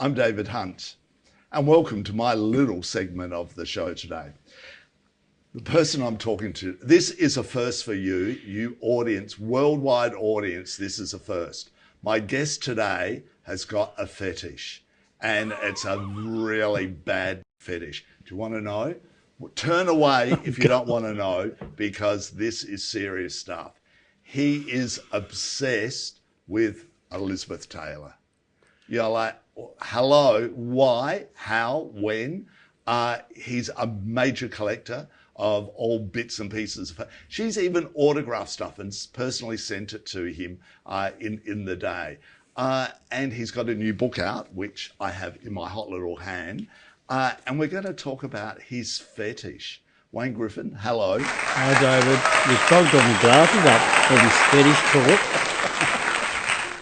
I'm David Hunt, and welcome to my little segment of the show today. The person I'm talking to, this is a first for you, you audience, worldwide audience, this is a first. My guest today has got a fetish, and it's a really bad fetish. Do you want to know? Turn away if you don't want to know, because this is serious stuff. He is obsessed with Elizabeth Taylor. You're like, hello, why, how, when? He's a major collector of all bits and pieces of her. She's even autographed stuff and personally sent it to him in the day. And he's got a new book out, which I have in my hot little hand. And we're going to talk about his fetish. Wayne Griffin, hello. Hi, David. You've probably got my glasses up for this fetish talk.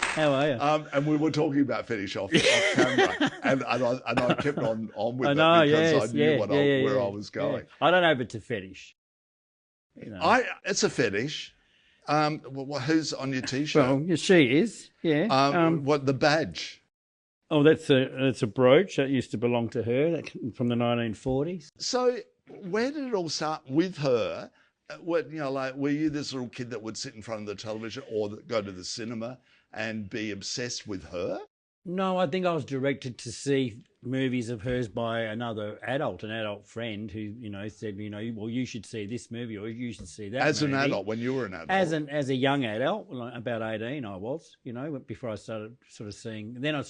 How are you? And we were talking about fetish off camera, and I kept on with it because I knew where I was going. Yeah. I don't know if it's a fetish. You know. It's a fetish. Who's on your T-shirt? Well, she is. Yeah. What the badge? Oh, that's a brooch that used to belong to her from the 1940s. So where did it all start with her? Were you this little kid that would sit in front of the television or go to the cinema and be obsessed with her? No, I think I was directed to see movies of hers by an adult friend who, said, well, you should see this movie or you should see that As movie. An adult, when you were an adult? As a young adult, like about 18 I was, before I started sort of seeing. Then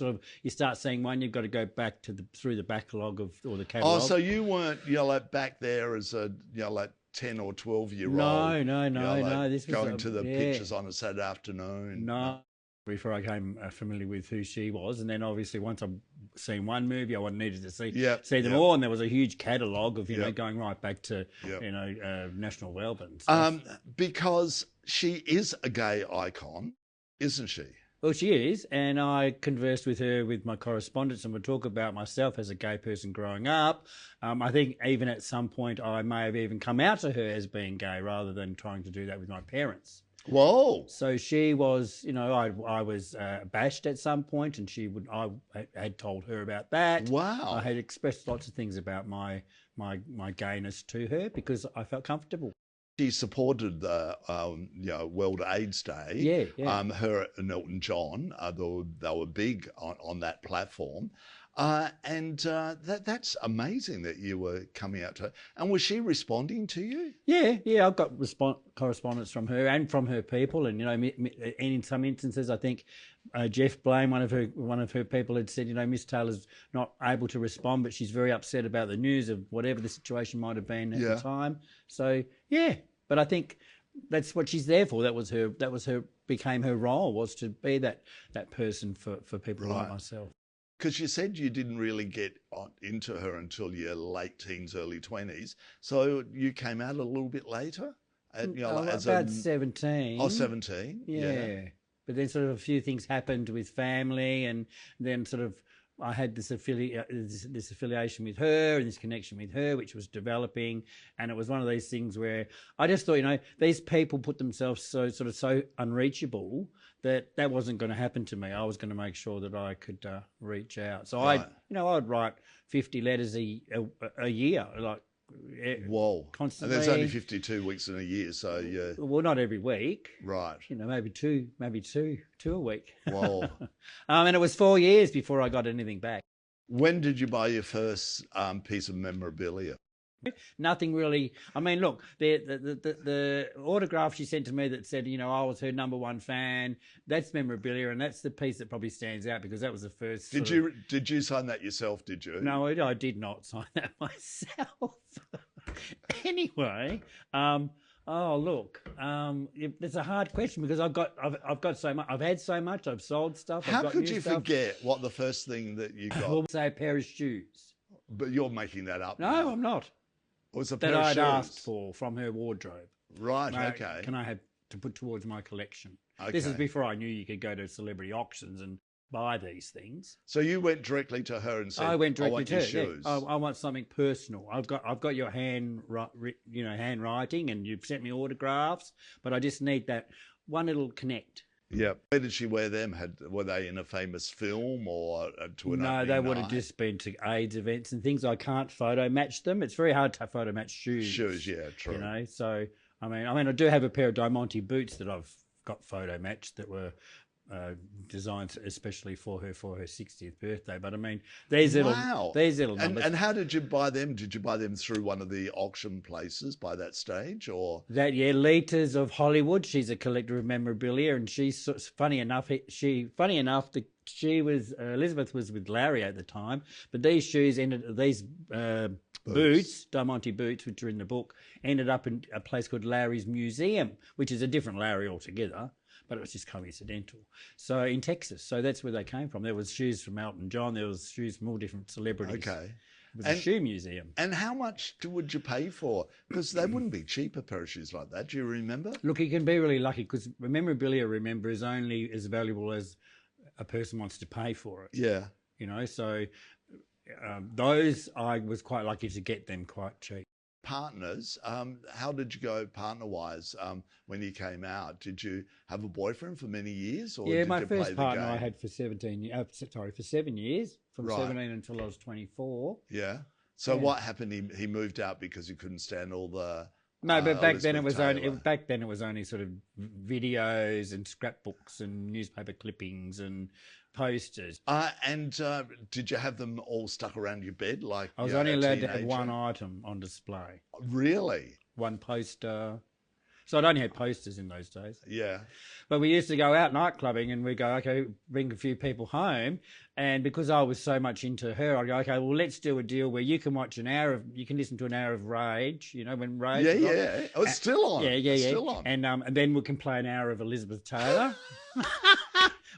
you start seeing one, you've got to go back through the backlog or the catalogue. Oh, so you weren't, back there as a, 10 or 12-year-old. No. This was going to the pictures on a Saturday afternoon. No. Before I became familiar with who she was, and then obviously once I've seen one movie, I needed to see them all, and there was a huge catalogue of going right back to National Velvet. Because she is a gay icon, isn't she? Well, she is, and I conversed with her with my correspondence, and would talk about myself as a gay person growing up. I think even at some point I may have even come out to her as being gay rather than trying to do that with my parents. Whoa! So she was, I was bashed at some point, and I had told her about that. Wow! I had expressed lots of things about my gayness to her because I felt comfortable. She supported the World AIDS Day. Yeah. Her and Elton John, they were big on that platform. That's amazing that you were coming out to her. And was she responding to you? Yeah. I've got correspondence from her and from her people, and in some instances, I think Jeff Blame, one of her people, had said, Miss Taylor's not able to respond, but she's very upset about the news of whatever the situation might have been at the time. So yeah, but I think that's what she's there for. Became her role, was to be that person for people like myself. Because you said you didn't really get into her until your late teens, early 20s. So you came out a little bit later? About 17. Oh, 17? Yeah. But then sort of a few things happened with family, and then sort of I had this affiliation with her and this connection with her, which was developing. And it was one of these things where I just thought, these people put themselves so unreachable that wasn't going to happen to me. I was going to make sure that I could reach out. So I'd write 50 letters a year, like. Whoa. Constantly. And there's only 52 weeks in a year, so yeah. Well, not every week. Right. Maybe two a week. Whoa. And it was 4 years before I got anything back. When did you buy your first piece of memorabilia? Nothing really. I mean, look, the autograph she sent to me that said, I was her number one fan. That's memorabilia, and that's the piece that probably stands out because that was the first. Did you sign that yourself? Did you? No, I did not sign that myself. Anyway, it's a hard question because I've got so much. I've had so much. I've sold stuff. How could you forget what the first thing that you got? Well, say a pair of shoes. But you're making that up. No, now. I'm not. It was a that pair of I'd shoes. asked for from her wardrobe. Right. Okay. Can I have to put towards my collection? Okay. This is before I knew you could go to celebrity auctions and buy these things. So you went directly to her and said, "I went directly to her. Shoes. Yeah. I want something personal. I've got your handwriting, and you've sent me autographs, but I just need that one little connect." Yeah. Where did she wear them? Were they in a famous film or to an No, opening they would have night? just been to AIDS events and things. I can't photo match them. It's very hard to photo match shoes. Shoes, yeah, true. You know, so I do have a pair of Diamante boots that I've got photo matched that were designed especially for her 60th birthday. But I mean, these little numbers. And how did you buy them? Did you buy them through one of the auction places by that stage, or Liters of Hollywood. She's a collector of memorabilia, and she's funny enough. Elizabeth was with Larry at the time, but these shoes boots, Diamante boots, which are in the book, ended up in a place called Larry's Museum, which is a different Larry altogether. But it was just coincidental. So in Texas, so that's where they came from. There was shoes from Elton John. There was shoes from all different celebrities. Okay. It was a shoe museum. And how much would you pay for? Because they wouldn't be cheap, a pair of shoes like that. Do you remember? Look, you can be really lucky because memorabilia, is only as valuable as a person wants to pay for it. Yeah. You know, so those I was quite lucky to get them quite cheap. Partners, how did you go partner-wise when you came out? Did you have a boyfriend for many years, or yeah, did my you first play the partner game? I had for 7 years, from 17 until I was 24. Yeah. So what happened? He moved out because he couldn't stand all the. No, but back then Elizabeth it was only sort of videos and scrapbooks and newspaper clippings and posters. Did you have them all stuck around your bed? Like I was only allowed to have one item on display. Really? One poster. So I'd only had posters in those days. Yeah. But we used to go out night clubbing and we'd go, okay, bring a few people home. And because I was so much into her, I'd go, okay, well, let's do a deal where you can you can listen to an hour of Rage, you know, when Rage was on. Yeah. Oh, it's still on. Yeah. Still on. And then we can play an hour of Elizabeth Taylor.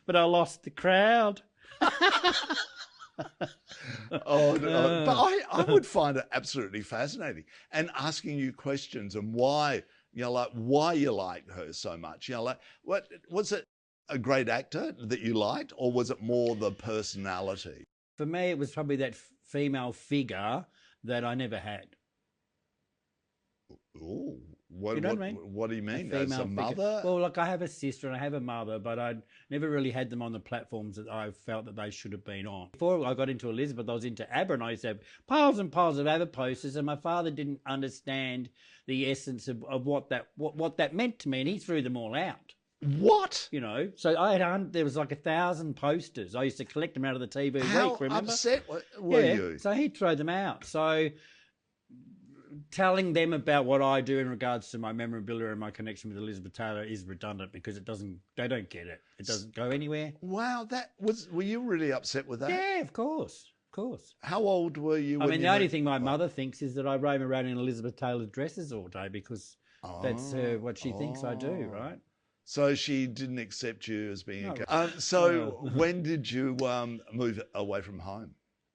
But I lost the crowd. But I would find it absolutely fascinating, and asking you questions and why you liked her so much. You know, like what was it? A great actor that you liked, or was it more the personality? For me, it was probably that female figure that I never had. Ooh, what You know what I mean? What do you mean? A As a female mother? figure. Well, like I have a sister and I have a mother, but I never really had them on the platforms that I felt that they should have been on. Before I got into Elizabeth, I was into ABBA, and I used to have piles and piles of ABBA posters, and my father didn't understand the essence of what that meant to me, and he threw them all out. What? You know, so there was like 1,000 posters. I used to collect them out of the TV week, remember? How upset were you? So he'd throw them out. So telling them about what I do in regards to my memorabilia and my connection with Elizabeth Taylor is redundant because they don't get it. It doesn't go anywhere. Wow, were you really upset with that? Yeah, of course. How old were you? I mean, the only thing my mother thinks is that I roam around in Elizabeth Taylor dresses all day because that's what she thinks I do, right? So she didn't accept you as being a So when did you move away from home?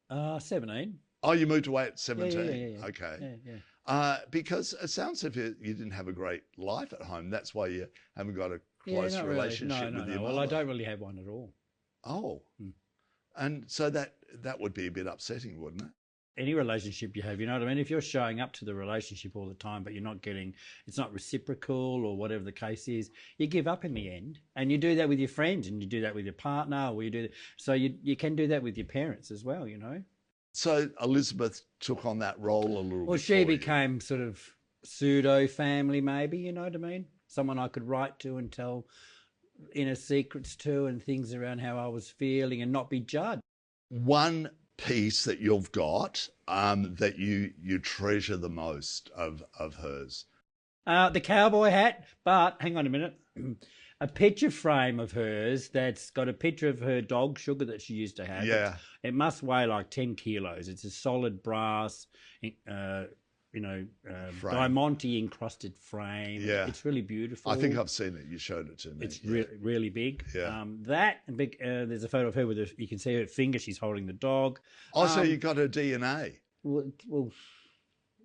17. Oh, you moved away at 17. Yeah. Okay. Yeah. Because it sounds as if you didn't have a great life at home. That's why you haven't got a close relationship with your mother. Well, I don't really have one at all. Oh. And so that would be a bit upsetting, wouldn't it? Any relationship you have, you know what I mean? If you're showing up to the relationship all the time, but it's not reciprocal or whatever the case is, you give up in the end. And you do that with your friends, and you do that with your partner, or so you can do that with your parents as well, you know? So Elizabeth took on that role a little bit. Well, she became sort of pseudo family, maybe, you know what I mean? Someone I could write to and tell inner secrets to and things around how I was feeling and not be judged. One piece that you've got that you treasure the most of hers? The cowboy hat, but hang on a minute. A picture frame of hers that's got a picture of her dog, Sugar, that she used to have. Yeah. It must weigh like 10 kilos. It's a solid brass, Diamante encrusted frame. Yeah. It's really beautiful. I think I've seen it. You showed it to me. It's really big. Yeah. There's a photo of her you can see her finger. She's holding the dog. Oh, so you got her DNA. Well,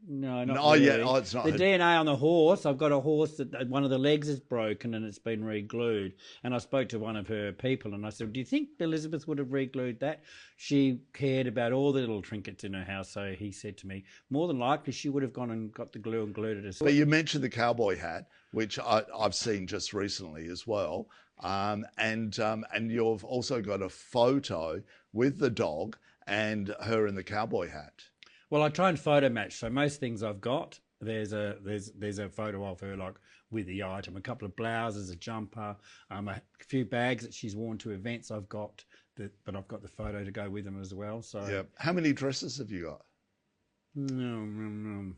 No, not Oh, really. yeah. Oh, it's not. The DNA on the horse, I've got a horse that one of the legs is broken and it's been re-glued. And I spoke to one of her people and I said, do you think Elizabeth would have re-glued that? She cared about all the little trinkets in her house. So he said to me, more than likely she would have gone and got the glue and glued it herself. But you mentioned the cowboy hat, which I've seen just recently as well. And you've also got a photo with the dog and her in the cowboy hat. Well, I try and photo match. So most things I've got, there's a photo of her like with the item, a couple of blouses, a jumper, a few bags that she's worn to events. I've got but I've got the photo to go with them as well. So yeah, how many dresses have you got? No.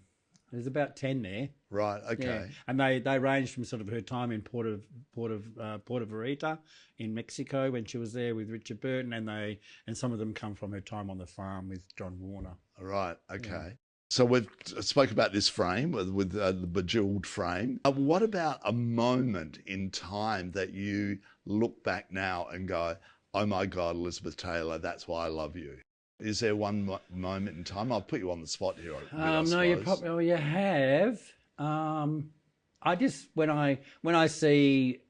There's about 10 there. Right. Okay. Yeah. And they range from sort of her time in Puerto Vallarta in Mexico when she was there with Richard Burton, and some of them come from her time on the farm with John Warner. Right. Okay. Yeah. So we've spoke about this frame with the bejeweled frame. What about a moment in time that you look back now and go, "Oh my God, Elizabeth Taylor, that's why I love you"? Is there one moment in time? I'll put you on the spot here. No, you probably you have. I just when I see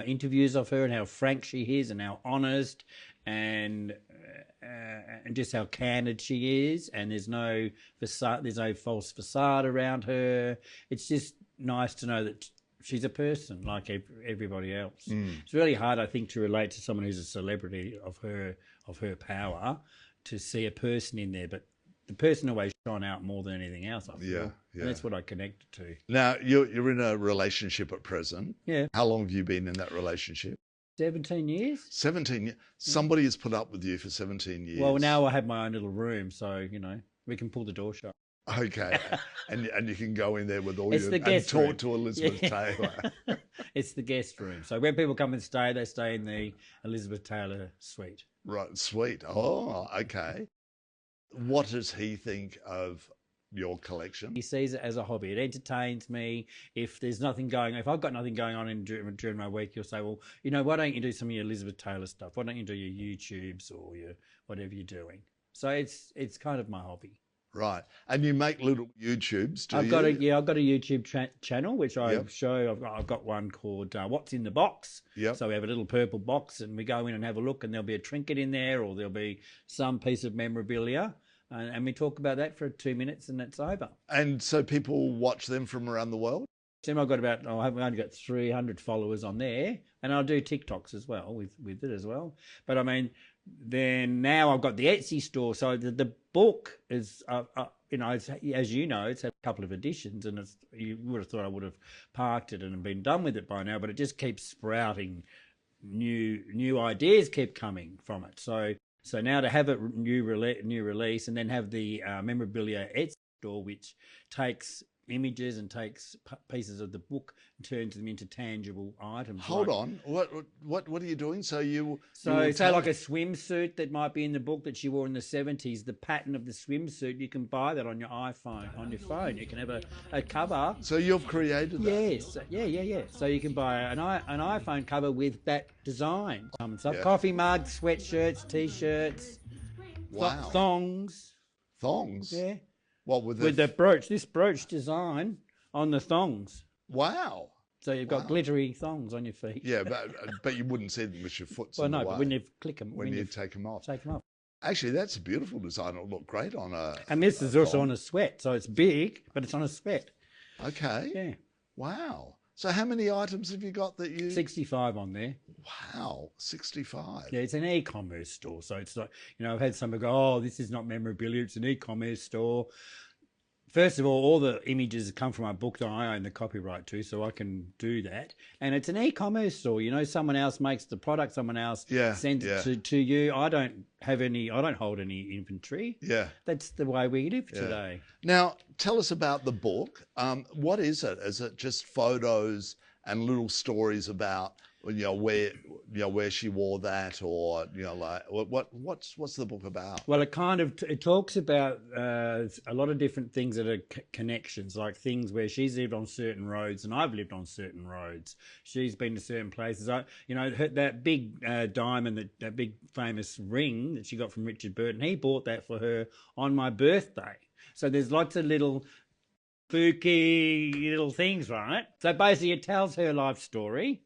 interviews of her and how frank she is and how honest and just how candid she is, and there's no facade, there's no false facade around her. It's just nice to know that she's a person like everybody else. It's really hard, I think, to relate to someone who's a celebrity of her power, to see a person in there, but the person always shone out more than anything else, I feel. Yeah. And that's what I connected to. Now, you're in a relationship at present. Yeah. How long have you been in that relationship? 17 years. 17 years. Somebody has put up with you for 17 years. Well, now I have my own little room, so, we can pull the door shut. Okay. and you can go in there with all it's your the guest and talk room. to Elizabeth Taylor. It's the guest room. So when people come and stay, they stay in the Elizabeth Taylor suite. Right, sweet. Oh, okay. What does he think of your collection? He sees it as a hobby. It entertains me. If I've got nothing going on during my week, he'll say, well, why don't you do some of your Elizabeth Taylor stuff? Why don't you do your YouTubes or your whatever you're doing? So it's kind of my hobby. Right. And you make little YouTubes, do you? I've got a YouTube channel, which I show. I've got one called What's in the Box. Yep. So we have a little purple box and we go in and have a look, and there'll be a trinket in there or there'll be some piece of memorabilia. And we talk about that for 2 minutes and it's over. And so people watch them from around the world? I've only got 300 followers on there, and I'll do TikToks as well with it as well. But I mean, then now I've got the Etsy store. So the book is, as you know, it's had a couple of editions, and you would have thought I would have parked it and been done with it by now, but it just keeps sprouting. New ideas keep coming from it. So now to have a new release, and then have the Memorabilia Etsy store, which takes images and takes pieces of the book and turns them into tangible items. Hold on, what are you doing? So say like a swimsuit that might be in the book that she wore in the 70s, the pattern of the swimsuit, you can buy that on your iPhone, on your phone. You can have a cover. So you've created that? Yes, yeah. So you can buy an iPhone cover with that design. Coffee mugs, sweatshirts, t-shirts, wow, thongs. Yeah. What with the brooch? This brooch design on the thongs. Wow. So you've got glittery thongs on your feet. Yeah, but you wouldn't see them with your foot. Well, no, but when you click them, when you take them off. Take them off. Actually, that's a beautiful design. It'll look great on a. And this is also on a sweat, so it's big, but it's on a sweat. Okay. Yeah. Wow. So how many items have you got that you? 65 on there. Wow, 65. Yeah, it's an e-commerce store. So it's like, I've had somebody go, oh, this is not memorabilia, it's an e-commerce store. First of all the images come from my book that I own the copyright to, so I can do that. And it's an e-commerce store. Someone else makes the product, someone else sends it to you. I don't hold any inventory. Yeah. That's the way we live today. Now, tell us about the book. What is it? Is it just photos and little stories about where she wore that, or like what's the book about? Well, it talks about a lot of different things that are connections, like things where she's lived on certain roads and I've lived on certain roads. She's been to certain places. That big diamond, that big famous ring that she got from Richard Burton, he bought that for her on my birthday. So there's lots of little spooky little things, right? So basically it tells her life story.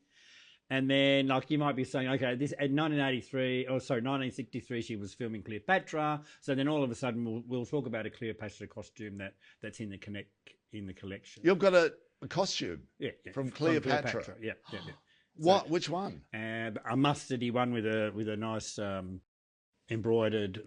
And then, like, you might be saying, okay, this at 1963, she was filming Cleopatra. So then all of a sudden we'll talk about a Cleopatra costume that's in the collection. You've got a costume from Cleopatra. Yeah. What? Which one? A mustardy one with a nice embroidered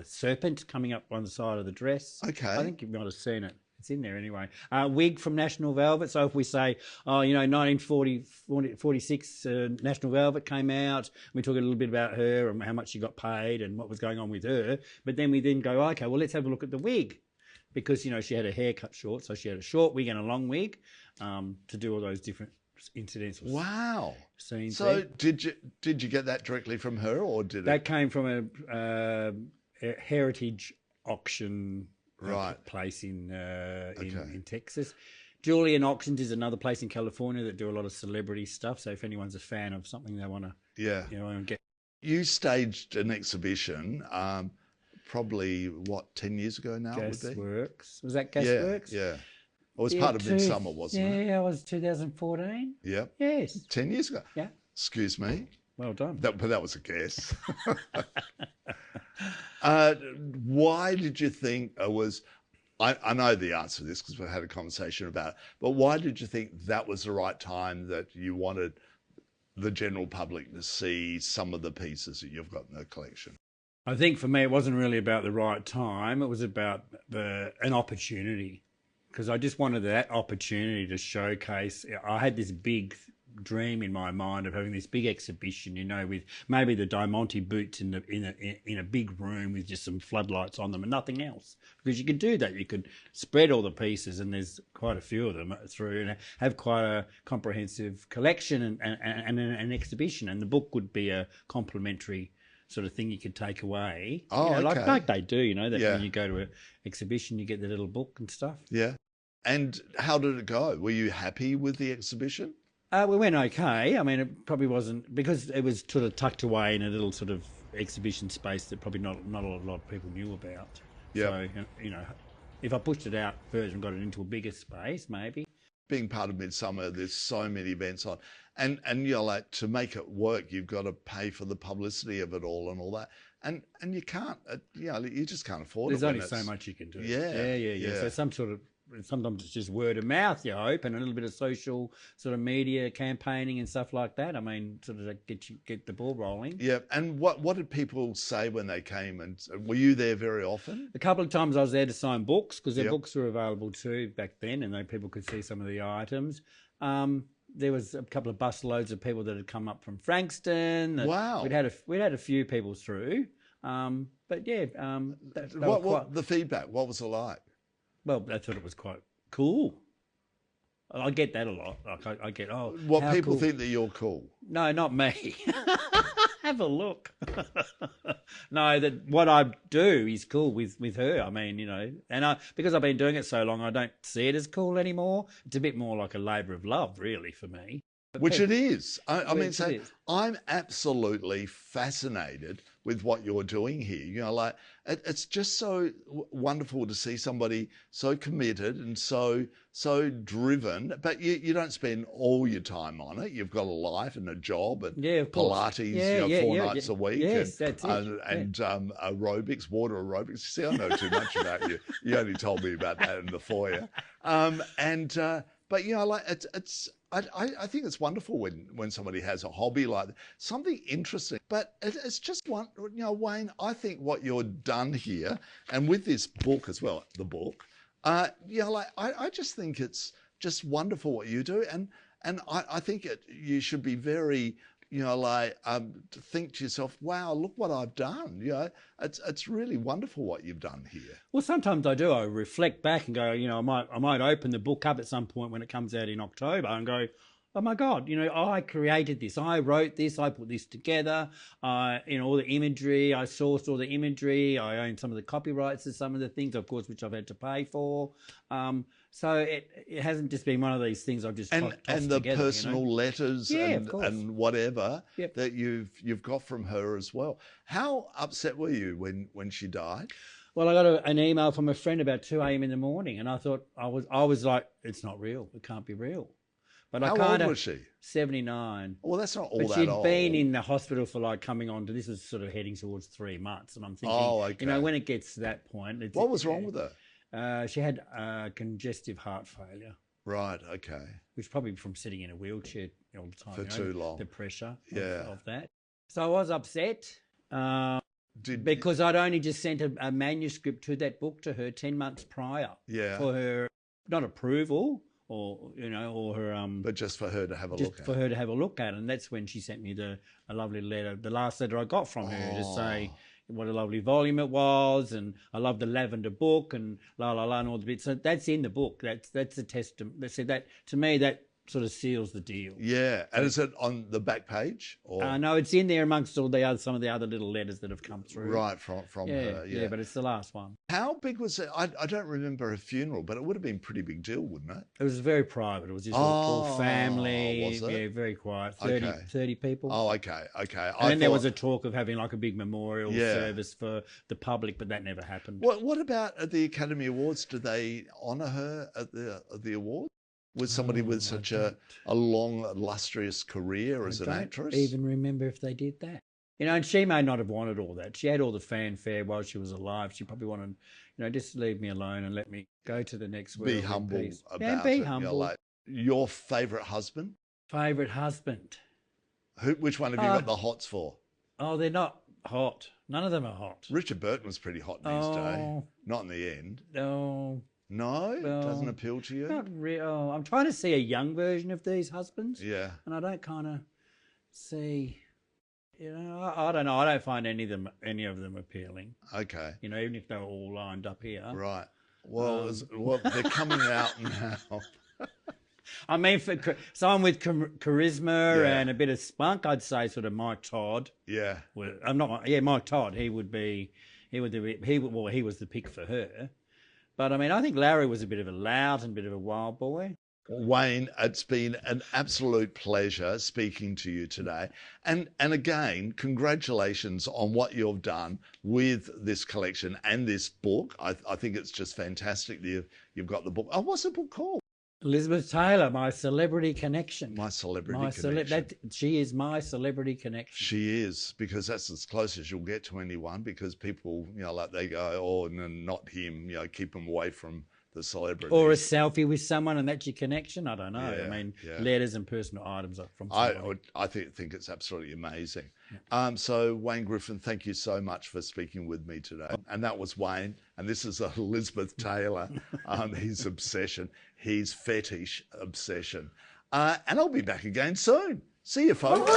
serpent coming up one side of the dress. Okay. I think you might have seen it. It's in there anyway. Wig from National Velvet. So if we say, 1946 National Velvet came out, we talk a little bit about her and how much she got paid and what was going on with her. But then we go, okay, well, let's have a look at the wig. Because, she had her hair cut short. So she had a short wig and a long wig to do all those different incidental scenes. So did you get that directly from her, or that came from a heritage auction place in Texas. Julian Auctions is another place in California that do a lot of celebrity stuff. So if anyone's a fan of something they want to get. You staged an exhibition probably 10 years ago now? Gasworks. Was that Gasworks? Yeah. It was part of Midsummer, wasn't it? Yeah, it was 2014. Yeah. Yes. 10 years ago. Yeah. Excuse me. Well done. But that was a guess. Why did you think it was... I know the answer to this because we've had a conversation about it, but why did you think that was the right time that you wanted the general public to see some of the pieces that you've got in the collection? I think for me it wasn't really about the right time. It was about an opportunity. Because I just wanted that opportunity to showcase. I had this big dream in my mind of having this big exhibition, with maybe the Diamante boots in a big room with just some floodlights on them and nothing else. Because you could do that. You could spread all the pieces, and there's quite a few of them through, and have quite a comprehensive collection and an exhibition. And the book would be a complementary sort of thing you could take away. Like they do, that when you go to an exhibition, you get the little book and stuff. Yeah. And how did it go? Were you happy with the exhibition? We went okay. I mean, it probably wasn't, because it was sort of tucked away in a little sort of exhibition space that probably not a lot of people knew about. Yeah. So, if I pushed it out further and got it into a bigger space, maybe. Being part of Midsummer, there's so many events on. And to make it work, you've got to pay for the publicity of it all and all that. And you can't, you just can't afford it. There's only so much you can do. Yeah. So sometimes it's just word of mouth, you hope, and a little bit of social sort of media campaigning and stuff like that. I mean, sort of get the ball rolling. Yeah. And what did people say when they came? And were you there very often? A couple of times I was there to sign books, because their books were available too back then, and people could see some of the items. There was a couple of bus loads of people that had come up from Frankston. Wow. We'd had a few people through. But yeah. The feedback? What was it like? Well, I thought it was quite cool. I get that a lot. Like I get, what people cool. think that you're cool? No, not me. Have a look. No, that what I do is cool with her. I mean, and because I've been doing it so long, I don't see it as cool anymore. It's a bit more like a labour of love, really, for me. Which it is. I'm absolutely fascinated with what you're doing here. It's just so wonderful to see somebody so committed and so driven, but you don't spend all your time on it. You've got a life and a job and Pilates, 4 nights a week, and aerobics, water aerobics. See, I know too much about you. You only told me about that in the foyer. But I think it's wonderful when somebody has a hobby like that, something interesting. But it's just one, Wayne. I think what you've done here, and with this book as well, the book, I just think it's just wonderful what you do, and I think you should be very. To think to yourself, wow, look what I've done. It's really wonderful what you've done here. Well, sometimes I do. I reflect back and go, I might open the book up at some point when it comes out in October and go, oh my God, I created this. I wrote this. I put this together. All the imagery. I sourced all the imagery. I own some of the copyrights to some of the things, of course, which I've had to pay for. So it hasn't just been one of these things I've just tossed and the together, personal letters and whatever that you've got from her as well. How upset were you when she died? Well, I got an email from a friend about 2 a.m. in the morning, and I thought I was like, it's not real. It can't be real. But How I kind old of was she? 79. Well, that's not all But that she'd old. been in the hospital for like coming on to this was sort of heading towards 3 months, and I'm thinking, Oh, okay. you know, when it gets to that point, What was wrong with her? She had congestive heart failure, Right. Okay. which probably from sitting in a wheelchair all the time For too long. the pressure Yeah. of that. So I was upset. Did Because I'd only just sent a manuscript to that book to her 10 months prior Yeah. for her, not approval or, you know, or her, but just for her to have a just look at. for her to have a look at. And that's when she sent me a lovely letter, the last letter I got from her to say what a lovely volume it was. And I love the lavender book and la, la, la, and all the bits. So that's in the book. That's a testament. They said that to me, that sort of seals the deal. Yeah. And is it on the back page? Or No, it's in there amongst all the other, some of the other little letters that have come through. right from her? Yeah, but it's the last one. How big was it? I don't remember her funeral, but it would have been a pretty big deal, wouldn't it? It was very private. It was just all family. Was it? Yeah, very quiet. Okay. 30 people. Oh, okay. Okay. And then there was a talk of having like a big memorial Yeah. service for the public, but that never happened. What about at the Academy Awards? Did they honour her at the awards? Was somebody with such a long, illustrious career as an actress? I don't even remember if they did that. You know, and she may not have wanted all that. She had all the fanfare while she was alive. She probably wanted, you know, just leave me alone and let me go to the next world. Be humble about it. Be it. humble. You know, like, your favourite husband? Favourite husband? Which one have you got the hots for? Oh, they're not hot. None of them are hot. Richard Burton was pretty hot in his day. Not in the end. No. No? Doesn't appeal to you? Not real. I'm trying to see a young version of these husbands. Yeah. And I don't kind of see, you know, I don't know. I don't find any of them appealing. Okay. You know, even if they were all lined up here. Right. Well, they're coming out now. I mean, for someone with charisma and a bit of spunk, I'd say sort of Mike Todd. Yeah. Well, Mike Todd. He was the pick for her. But I mean, I think Larry was a bit of a lout and a bit of a wild boy. Wayne, it's been an absolute pleasure speaking to you today. And again, congratulations on what you've done with this collection and this book. I think it's just fantastic that you've got the book. Oh, what's the book called? Elizabeth Taylor, My Celebrity Connection. My Celebrity Connection. She is my celebrity connection. She is, because that's as close as you'll get to anyone, because people, you know, like they go, oh, no, not him, you know, keep them away from the celebrity. Or a selfie with someone and that's your connection. I don't know. Yeah, I mean, yeah. letters and personal items from somebody. I think it's absolutely amazing. So Wayne Griffin, thank you so much for speaking with me today. And that was Wayne. And this is Elizabeth Taylor, his obsession, his fetish obsession. And I'll be back again soon. See you, folks.